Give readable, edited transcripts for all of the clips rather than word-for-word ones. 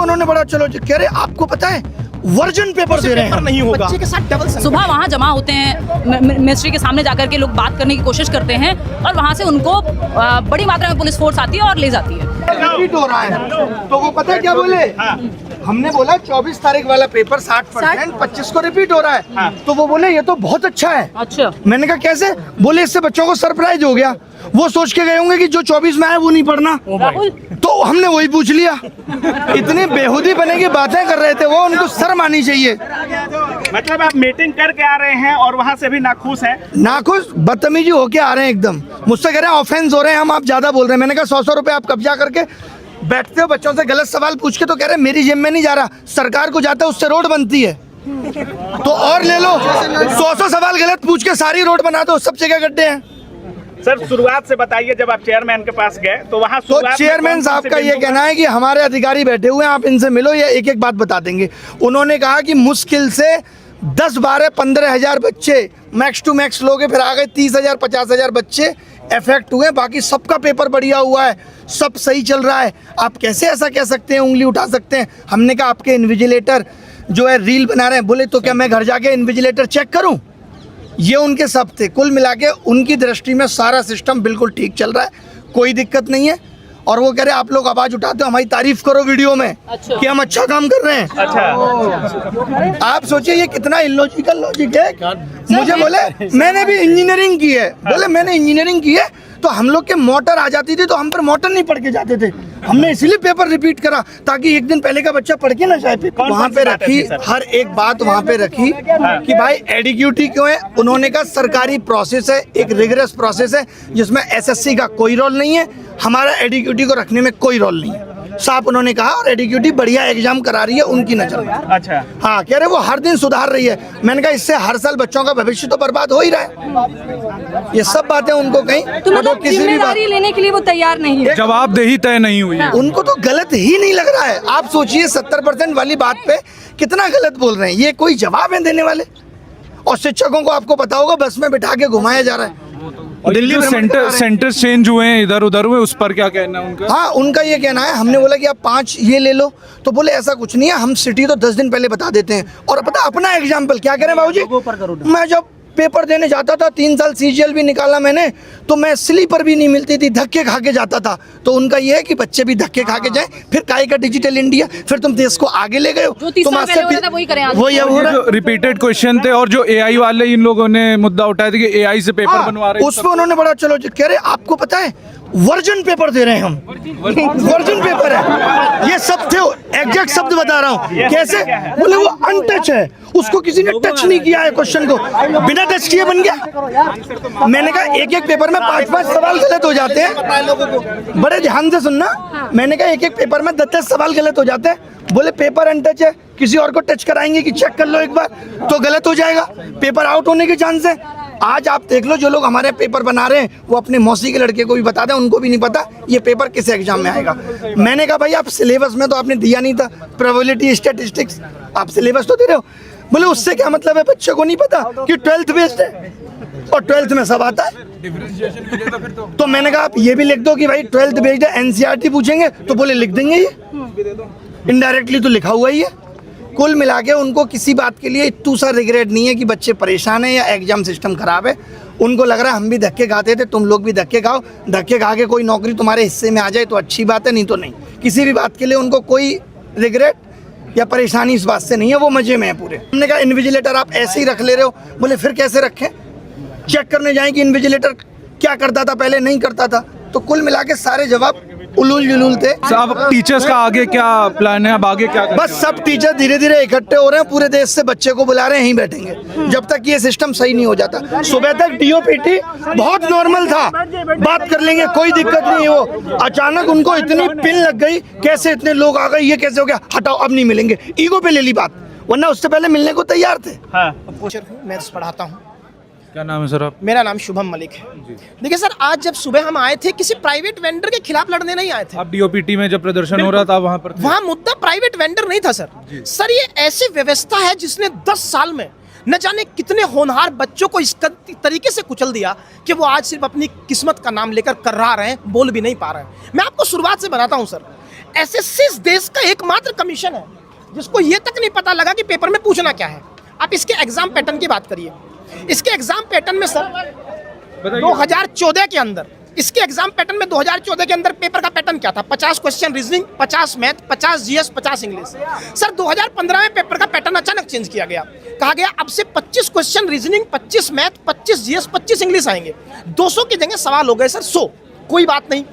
उन्होंने बड़ा चलो कह रहे आपको पता है वर्जन पेपर दे रहे हैं, नहीं होगा बच्चे के साथ डबल सुबह वहाँ जमा होते हैं, मिनिस्ट्री के सामने जाकर के लोग बात करने की कोशिश करते हैं और वहाँ से उनको बड़ी मात्रा में पुलिस फोर्स आती है और ले जाती है। रिपीट हो रहा है तो वो पता है क्या बोले, हमने बोला 24 तारीख वाला पेपर 60%, 25 को रिपीट हो रहा है। तो वो बोले ये तो बहुत अच्छा है। अच्छा, मैंने कहा कैसे? बोले इससे बच्चों को सरप्राइज हो गया, वो सोच के गए होंगे कि जो 24 में आया वो नहीं पढ़ना। तो हमने वही पूछ लिया। इतनी बेहूदी बने की बातें कर रहे थे वो, उनको शर्म आनी चाहिए। मतलब आप मीटिंग करके आ रहे हैं और वहाँ से भी नाखुश है? नाखुश बदतमीजी होके आ रहे हैं एकदम। मुझसे कह रहे हैं ऑफेंस हो रहे हैं, हम आप ज्यादा बोल रहे हैं। मैंने कहा 100 रुपए आप कब्जा करके बैठते हो बच्चों से गलत सवाल पूछ के, तो कह रहे हैं मेरी जेब में नहीं जा रहा, सरकार को जाता है उससे रोड बनती है तो और ले लो। 100 सवाल गलत पूछ के सारी रोड बना दो, सब जगह गड्ढे हैं। सर शुरुआत से बताइए, जब आप चेयरमैन के पास गए तो वहाँ तो चेयरमैन साहब का ये कहना है कि हमारे अधिकारी बैठे हुए हैं, आप इनसे मिलो, ये एक एक बात बता देंगे। उन्होंने कहा कि मुश्किल से 10, 12, 15 हजार बच्चे मैक्स टू मैक्स लोगे, फिर आ गए 30,000, 50,000 बच्चे इफेक्ट हुए, बाकी सबका पेपर बढ़िया हुआ है, सब सही चल रहा है। आप कैसे ऐसा कह सकते हैं, उंगली उठा सकते हैं? हमने कहा आपके इन्विजिलेटर जो है रील बना रहे हैं, बोले तो क्या मैं घर जाके इन्विजिलेटर चेक करूं? ये उनके सब थे। कुल मिला के उनकी दृष्टि में सारा सिस्टम बिल्कुल ठीक चल रहा है, कोई दिक्कत नहीं है। और वो कह रहे आप लोग आवाज उठाते हो, हमारी तारीफ करो वीडियो में। अच्छा। कि हम अच्छा काम कर रहे हैं। अच्छा, आप सोचिए ये कितना इलॉजिकल लॉजिक है। मुझे बोले मैंने भी इंजीनियरिंग की है, बोले मैंने इंजीनियरिंग की है तो हम लोग के मोटर आ जाती थी तो हम पर मोटर नहीं पढ़ के जाते थे, हमने इसीलिए पेपर रिपीट करा ताकि एक दिन पहले का बच्चा पढ़ के ना जाए। वहाँ पे रखी हर एक बात वहाँ पे रखी कि भाई एडिक्यूटी क्यों है। उन्होंने कहा सरकारी प्रोसेस है, एक रिगरस प्रोसेस है जिसमें एसएससी का कोई रोल नहीं है, हमारा एडिक्यूटी को रखने में कोई रोल नहीं है, साफ उन्होंने कहा। और एडिक्यूटी बढ़िया एग्जाम करा रही है उनकी नजर में। अच्छा, हाँ कह रहे वो हर दिन सुधार रही है। मैंने कहा इससे हर साल बच्चों का भविष्य तो बर्बाद हो ही रहा है। ये सब बातें उनको कहीं तो मतलब जिम्मेदारी लेने के लिए वो तैयार नहीं है, जवाबदेही तय नहीं हुई है। उनको तो गलत ही नहीं लग रहा है। आप सोचिए 70% वाली बात पे कितना गलत बोल रहे हैं, ये कोई जवाब है देने वाले? और शिक्षकों को आपको पता होगा बस में बिठा के घुमाया जा रहा है। और दिल्ली में सेंटर चेंज हुए हैं, इधर उधर हुए, उस पर क्या कहना है उनका? हाँ उनका ये कहना है, हमने बोला कि आप 5 ये ले लो, तो बोले ऐसा कुछ नहीं है, हम सिटी तो 10 दिन पहले बता देते हैं। और पता अपना एग्जाम्पल क्या करें बाबूजी, मैं जब पेपर देने जाता था 3 साल सीजीएल भी निकाला मैंने, तो मैं स्लीपर भी नहीं मिलती थी, धक्के खा के जाता था। तो उनका ये है कि बच्चे भी धक्के खा के जाएं, फिर काहे का डिजिटल इंडिया, फिर तुम देश को आगे ले गए हो। वही रिपीटेड क्वेश्चन थे और जो एआई वाले इन लोगों ने मुद्दा उठाया था कि एआई से पेपर बनवा रहे हैं, उस पर उन्होंने बड़ा चलो कह रहे आपको पता है वर्जन पेपर दे रहे हैं हम, वर्जन पेपर है ये सब थे। एग्जैक्ट शब्द बता रहा हूँ कैसे, बोले वो अनटच है, उसको किसी ने टच नहीं किया है, क्वेश्चन को बिना टच किए बन गया। मैंने कहा एक एक पेपर में 5-5 सवाल गलत हो जाते हैं, बड़े ध्यान से सुनना। मैंने कहा एक एक पेपर में 10-10 सवाल गलत हो जाते हैं। बोले पेपर अनटच है, किसी और को टच कराएंगे कि चेक कर लो एक बार तो गलत हो जाएगा, पेपर आउट होने के चांस है। आज आप देख लो जो लोग हमारे पेपर बना रहे हैं वो अपने मौसी के लड़के को भी बता दें, उनको भी नहीं पता ये पेपर किस एग्जाम में आएगा। मैंने कहा भाई आप सिलेबस में तो आपने दिया नहीं था, प्रोबेबिलिटी स्टैटिस्टिक्स आप सिलेबस तो दे रहे हो। बोले उससे क्या मतलब है, बच्चे को नहीं पता कि 12th बेस्ड है और 12th में सब आता है। तो मैंने कहा आप ये भी लिख दो कि भाई 12th बेस्ड है, एनसीईआरटी पूछेंगे तो बोले लिख देंगे, ये इनडायरेक्टली तो लिखा हुआ ही है। कुल मिला के उनको किसी बात के लिए इतना सा रिग्रेट नहीं है कि बच्चे परेशान हैं या एग्जाम सिस्टम खराब है। उनको लग रहा है हम भी धक्के खाते थे, तुम लोग भी धक्के खाओ, धक्के खा के कोई नौकरी तुम्हारे हिस्से में आ जाए तो अच्छी बात है, नहीं तो नहीं। किसी भी बात के लिए उनको कोई रिग्रेट या परेशानी इस बात से नहीं है, वो मजे में है पूरे। हमने कहा इन्विजिलेटर आप ऐसे ही रख ले रहे हो, बोले फिर कैसे रखें, चेक करने जाएं कि इन्विजिलेटर क्या करता था पहले, नहीं करता था। तो कुल मिला के सारे जवाब उलूल जुलूल थे। अब टीचर्स का आगे क्या प्लान है, अब आगे क्या करें? बस सब टीचर धीरे धीरे इकट्ठे हो रहे हैं, पूरे देश से बच्चे को बुला रहे हैं, यहीं बैठेंगे जब तक ये सिस्टम सही नहीं हो जाता। सुबह तक डीओपीटी बहुत नॉर्मल था, बात कर लेंगे कोई दिक्कत नहीं। वो अचानक उनको इतनी पिन लग गई, कैसे इतने लोग आ गए, ये कैसे हो गया, हटाओ अब नहीं मिलेंगे, ईगो पे ले ली बात, वरना उससे पहले मिलने को तैयार थे। मैं पढ़ाता हूँ। क्या नाम है सर आप? मेरा नाम शुभम मलिक है। देखिए सर, आज जब सुबह हम आए थे किसी प्राइवेट वेंडर के खिलाफ लड़ने नहीं आए थे। आप डीओपीटी में जब प्रदर्शन हो रहा था वहाँ पर थे? वहाँ मुद्दा प्राइवेट वेंडर नहीं था सर। सर ये ऐसी व्यवस्था है जिसने 10 साल में न जाने कितने होनहार बच्चों को इस तरीके से कुचल दिया कि वो आज सिर्फ अपनी किस्मत का नाम लेकर कर्रा रहे हैं, बोल भी नहीं पा रहे हैं। मैं आपको शुरुआत से बताता हूँ सर, एसएससी इस देश का एकमात्र कमीशन है जिसको ये तक नहीं पता लगा कि पेपर में पूछना क्या है। आप इसके एग्जाम पैटर्न की बात करिए। इसके एग्जाम पैटर्न में सर 2014 के अंदर, इसके एग्जाम पैटर्न में 2014 के अंदर पेपर का पैटर्न क्या था? 50 question reasoning, 50 math, 50 GS, 50 English. Sir 2015 में पेपर का पैटर्न अचानक चेंज किया गया। कहा गया अब से 25 question reasoning, 25 math, 25 GS, 25 English आएंगे। 200 की जगह सवाल हो गए सर 100। कोई बात नहीं।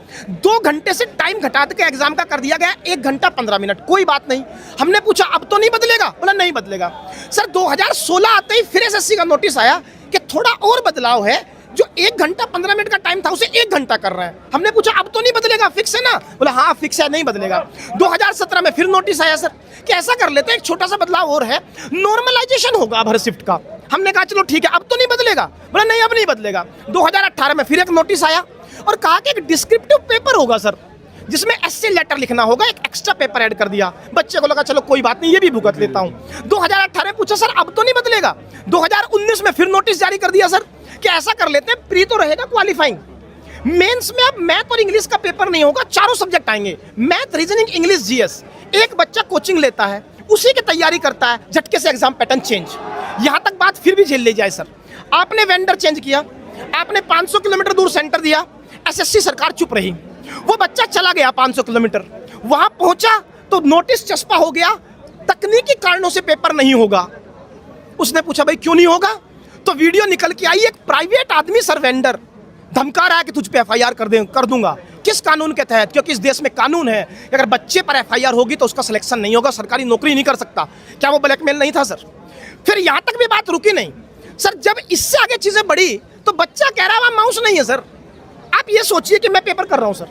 2 घंटे से टाइम घटा के एग्जाम का कर दिया गया 1 घंटा 15 मिनट। कोई बात नहीं। हमने पूछा अब तो नहीं बदलेगा? बोला नहीं बदलेगा। सर 2016 आते ही फिर एसएससी का नोटिस आया कि थोड़ा और बदलाव है, जो 1 घंटा 15 मिनट का टाइम था उसे 1 घंटा कर रहे हैं। हमने पूछा अब तो नहीं बदलेगा, फिक्स है ना? बोला हाँ फिक्स है, नहीं बदलेगा। 2017 में फिर नोटिस आया सर कि ऐसा कर लेते हैं, एक छोटा सा बदलाव और है, नॉर्मलाइजेशन होगा अब हर शिफ्ट का। हमने कहा चलो ठीक है, अब तो नहीं बदलेगा। बोला नहीं अब नहीं बदलेगा। 2018 में फिर एक नोटिस आया और कहा कि एक डिस्क्रिप्टिव पेपर होगा सर, जिसमें एस्से लेटर लिखना होगा। एक एक्स्ट्रा पेपर ऐड कर दिया। बच्चे को लगा चलो कोई बात नहीं, ये भी भुगत लेता हूं। 2018 पूछा सर अब तो नहीं बदलेगा। 2019 में फिर नोटिस जारी कर दिया सर कि ऐसा कर लेते हैं, प्री तो रहेगा, क्वालिफाइंग मेंस में अब मैथ और इंग्लिश का पेपर नहीं होगा, चारों सब्जेक्ट आएंगे, मैथ, रीजनिंग, इंग्लिश, जीएस। एक बच्चा कोचिंग लेता है, उसी की तैयारी करता है, झटके से एग्जाम पैटर्न चेंज। यहां तक बात फिर भी झेल ले जाए सर, आपने वेंडर चेंज किया, आपने 500 किलोमीटर दूर सेंटर दिया, एसएससी सरकार चुप रही। वो बच्चा चला गया 500 किलोमीटर, वहां पहुंचा तो नोटिस चस्पा हो गया, तकनीकी कारणों से पेपर नहीं होगा। उसने पूछा भाई क्यों नहीं होगा? तो वीडियो निकल के आई, एक प्राइवेट आदमी सर वेंडर धमका रहा है कि तुझ पे एफआईआर कर दूंगा। किस कानून के तहत? क्योंकि इस देश में कानून है अगर बच्चे पर एफआईआर होगी तो उसका सिलेक्शन नहीं होगा, सरकारी नौकरी नहीं कर सकता। क्या वो ब्लैकमेल नहीं था सर? फिर यहां तक भी बात रुकी नहीं सर, जब इससे आगे चीजें बढ़ी तो बच्चा कह रहा है माउस नहीं है सर। आप ये सोचिए कि मैं पेपर कर रहा हूं सर,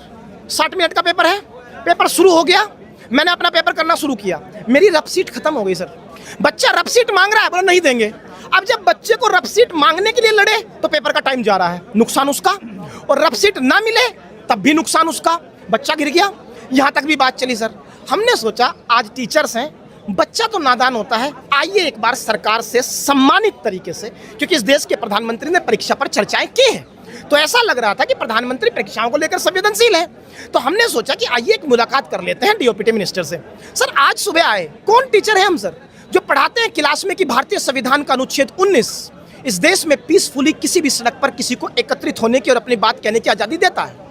60 मिनट का पेपर है, पेपर शुरू हो गया, मैंने अपना पेपर करना शुरू किया, मेरी रफ सीट खत्म हो गई सर। बच्चा रफ सीट मांग रहा है, बोला नहीं देंगे। अब जब बच्चे को रफ सीट मांगने के लिए लड़े तो पेपर का टाइम जा रहा है, नुकसान उसका, और रफ सीट ना मिले तब भी नुकसान उसका, बच्चा गिर गया। यहां तक भी बात चली सर। हमने सोचा आज टीचर्स हैं, बच्चा तो नादान होता है, आइए एक बार सरकार से सम्मानित तरीके से, क्योंकि इस देश के प्रधानमंत्री ने परीक्षा पर चर्चाएं की हैं, तो ऐसा लग रहा था कि प्रधानमंत्री परीक्षाओं को लेकर संवेदनशील है। तो हमने सोचा कि आइए एक मुलाकात कर लेते हैं डीओपीटी मिनिस्टर से। सर आज सुबह आए, कौन टीचर है हम सर? जो पढ़ाते हैं क्लास में कि भारतीय संविधान का अनुच्छेद 19 इस देश में पीसफुली किसी भी सड़क पर किसी को एकत्रित होने की और अपनी बात कहने की आजादी देता है।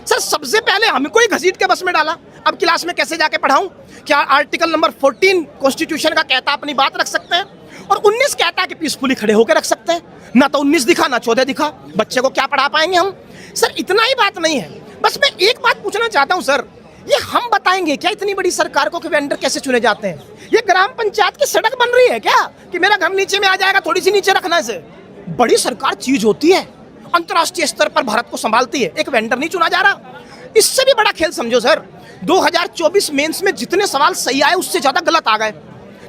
सर सबसे पहले हमको ही घसीट के बस में डाला। अब क्लास में कैसे जाके पढ़ाऊं? क्या आर्टिकल नंबर 14 कॉन्स्टिट्यूशन का कहता है अपनी बात रख सकते हैं, और 19 कहता है कि पीसफुली खड़े होकर रख सकते हैं। ना तो 19 दिखा ना 14 दिखा, बच्चे को क्या पढ़ा पाएंगे हम? सर इतना ही बात नहीं है, बस मैं एक बात पूछना चाहता हूं सर, ये हम बताएंगे क्या इतनी बड़ी सरकार को कि वेंडर कैसे चुने जाते हैं? ये ग्राम पंचायत की सड़क बन रही है क्या कि मेरा घर नीचे में आ जाएगा, थोड़ी सी नीचे रखने से? बड़ी सरकार चीज होती है, अंतर्राष्ट्रीय स्तर पर भारत को संभालती है, एक वेंडर नहीं चुना जा रहा। इससे भी बड़ा खेल समझो सर, 2024 मेंस में जितने सवाल सही आए उससे ज्यादा गलत आ गए।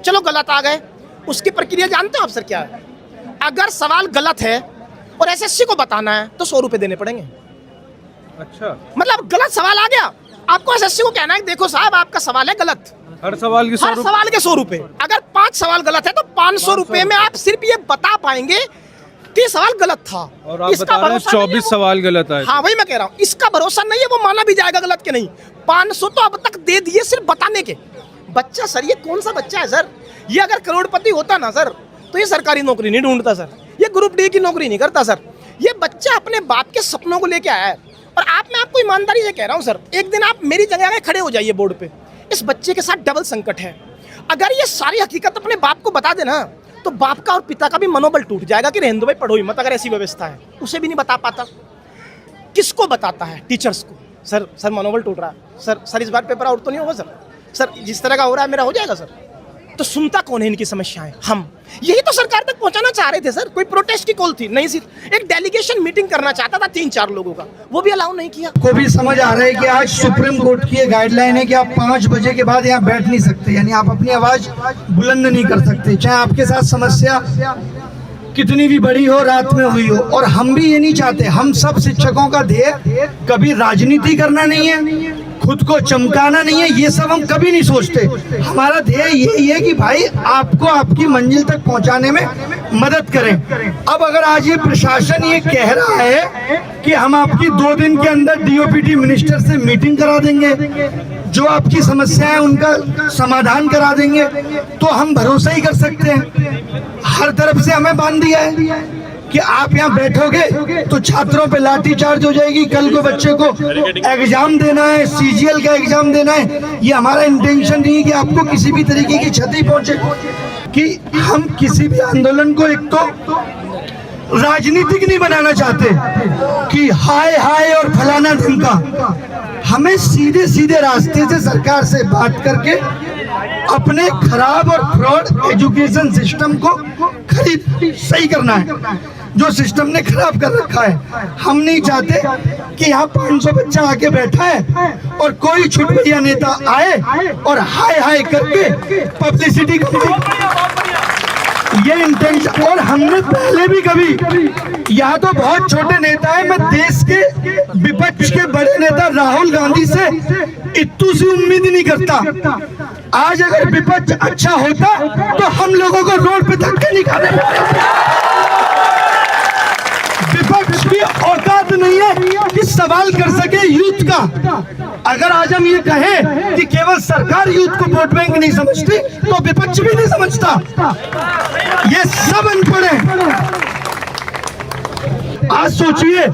चलो गलत आ गए, उसकी प्रक्रिया जानते हो आप सर क्या है? अगर सवाल गलत है और एसएससी को बताना है तो 100 रुपए देने पड़ेंगे। अच्छा, मतलब गलत सवाल आ गया, आपको एसएससी को कहना है देखो साहब आपका सवाल है गलत, हर सवाल के 100 रुपए। अगर 5 सवाल गलत है तो 500 रुपए में आप सिर्फ ये बता पाएंगे कि सवाल गलत था। और आप बता रहे हैं 24 सवाल गलत आए। हाँ वही मैं कह रहा हूँ, इसका भरोसा नहीं है, वो माना भी जाएगा गलत के नहीं। 500 तो अब तक दे दिए सिर्फ बताने के। बच्चा सर ये कौन सा बच्चा है सर? ये अगर करोड़पति होता ना सर तो ये सरकारी नौकरी नहीं ढूंढता सर, ये ग्रुप डी की नौकरी नहीं करता सर। ये बच्चा अपने बाप के सपनों को लेके आया है। और मैं आपको ईमानदारी से कह रहा हूँ सर, एक दिन आप मेरी जगह आगे खड़े हो जाइए बोर्ड पे। इस बच्चे के साथ डबल संकट है, अगर ये सारी हकीकत अपने बाप को बता देना तो बाप का और पिता का भी मनोबल टूट जाएगा कि रहने दो भाई पढ़ो ही मत, अगर ऐसी व्यवस्था है। उसे भी नहीं बता पाता, किसको बताता है? टीचर्स को। सर मनोबल टूट रहा है सर इस बार पेपर आउट तो नहीं होगा सर जिस तरह का हो रहा है मेरा हो जाएगा सर। तो सुनता कौन है इनकी समस्याएं? हम। यही तो सरकार तक पहुंचाना चाह रहे थे सर। कोई प्रोटेस्ट की कॉल थी नहीं, सिर्फ एक डेलीगेशन मीटिंग करना चाहता था 3-4 लोगों का, वो भी अलाउ नहीं किया। को भी समझ आ रहा है कि आज सुप्रीम कोर्ट की गाइडलाइन है कि आप 5 बजे के बाद यहाँ बैठ नहीं सकते, यानी आप अपनी आवाज बुलंद नहीं कर सकते, चाहे आपके साथ समस्या कितनी भी बड़ी हो, रात में हुई हो। और हम भी ये नहीं चाहते, हम सब शिक्षकों का ध्येय कभी राजनीति करना नहीं है, खुद को चमकाना नहीं है, ये सब हम कभी नहीं सोचते। हमारा ध्येय यही है कि भाई आपको आपकी मंजिल तक पहुंचाने में मदद करें। अब अगर आज ये प्रशासन ये कह रहा है कि हम आपकी 2 दिन के अंदर डीओपीटी मिनिस्टर से मीटिंग करा देंगे, जो आपकी समस्या है उनका समाधान करा देंगे, तो हम भरोसा ही कर सकते हैं। हर तरफ से हमें बांध दिया है कि आप यहाँ बैठोगे तो छात्रों पे लाठीचार्ज हो जाएगी, कल को बच्चे को एग्जाम देना है, सीजीएल का एग्जाम देना है। ये हमारा इंटेंशन नहीं है कि आपको किसी भी तरीके की क्षति पहुंचे, कि हम किसी भी आंदोलन को एक तो राजनीतिक नहीं बनाना चाहते कि हाय हाय और फलाना ढिमका। हमें सीधे सीधे रास्ते से सरकार से बात करके अपने खराब और फ्रॉड एजुकेशन सिस्टम को सही करना है, जो सिस्टम ने खराब कर रखा है। हम नहीं चाहते कि यहाँ 500 बच्चा आके बैठा है और कोई छुटभैया नेता आए और हाय हाय करके पब्लिसिटी ये इंटेंशन। और हमने पहले भी कभी, यहाँ तो बहुत छोटे नेता है, मैं देश के विपक्ष के बड़े नेता राहुल गांधी से इतनी सी उम्मीद नहीं करता। आज अगर विपक्ष अच्छा होता तो हम लोगों को रोड पे धक्के नहीं खाने पड़ते। विपक्ष की औकात नहीं है कि सवाल कर सके यूथ का। अगर आज हम ये कहें कि केवल सरकार यूथ को वोट बैंक नहीं समझती, तो विपक्ष भी नहीं समझता। ये सब अनपढ़ हैं। आज सोचिए,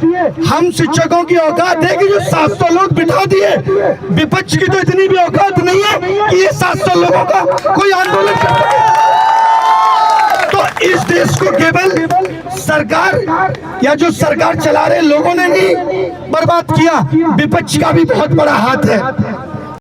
हम शिक्षकों की औकात है कि जो 700 लोग बिठा दिए, विपक्ष की तो इतनी भी औकात नहीं है कि ये 700 लोगों का कोई आंदोलन कर सके। तो इस देश को केवल सरकार या जो सरकार चला रहे लोगों ने नहीं बर्बाद किया, विपक्ष का भी बहुत बड़ा हाथ है।